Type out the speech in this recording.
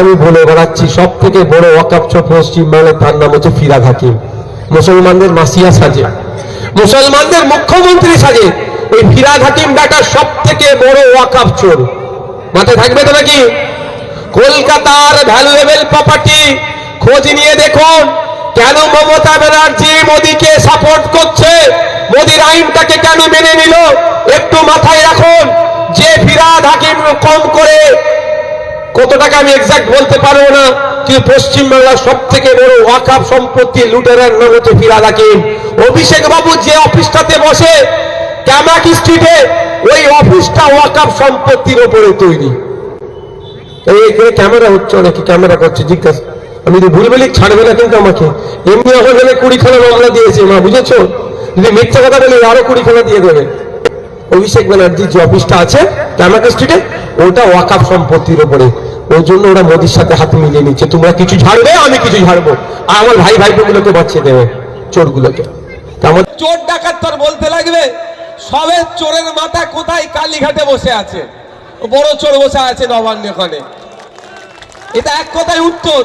আমি বলে বেড়াচ্ছি সব থেকে বড় ওয়াকফ পশ্চিমবাংলায়, তার নাম হচ্ছে ফিরহাদ হাকিম। মুসলমানদের মাসিয়া সাজে, মুসলমানদের মুখ্যমন্ত্রী সাজে। ওই ফিরহাদ হাকিম বেটা সব থেকে বড় ওয়াকফ চোর। মাথায় থাকবে তো নাকি? কলকাতার ভ্যালুয়েবল প্রপার্টি খোঁজ নিয়ে দেখুন কেন মমতা ব্যানার্জি মোদীকে সাপোর্ট করছে, মোদীর আইনটাকে কেন মেনে নিল। একটু মাথায় রাখুন যে ফিরহাদ হাকিম কম করে কত টাকা আমি এক্সাক্ট বলতে পারবো না, কিন্তু পশ্চিমবাংলার সব থেকে বড় ওয়াকফ সম্পত্তি লুটেরার নাম হচ্ছে ফিরহাদ হাকিম। অভিষেক বাবু যে অফিসটাতে বসে ক্যামাক স্ট্রিটে, ওই অফিসটা ওয়াকফ সম্পত্তির উপরে তৈরি। এখানে ক্যামেরা হচ্ছে, অনেকে ক্যামেরা করছে, জিজ্ঞাসা আমি যদি ভুল বলি ছাড়বে না কিন্তু আমাকে। এমনি এখন হলে 20খানা মামলা দিয়েছে মা, বুঝেছো? যদি মিথ্যা কথা বলি আরো 20খানা দিয়ে দেবে। অভিষেক ব্যানার্জির যে অফিসটা আছে ক্যামাক স্ট্রিটে, ওটা ওয়াকফ সম্পত্তির উপরে। ওই জন্য ওরা মোদির সাথে হাত মিলিয়ে নিচ্ছে, তোমরা কিছু ঝাড়বে আমি কিছু ঝাড়বো, আর আমার ভাই ভাইপোগুলোকে বাঁচিয়ে দেবে, চোরগুলোকে। চোর ডাকাত তোর বলতে লাগবে, সবে চোরের মাথা কোথায় কালীঘাটে বসে আছে, বড় চোর বসে আছে নবান্ন। ওখানে এটা এক কথায় উত্তর।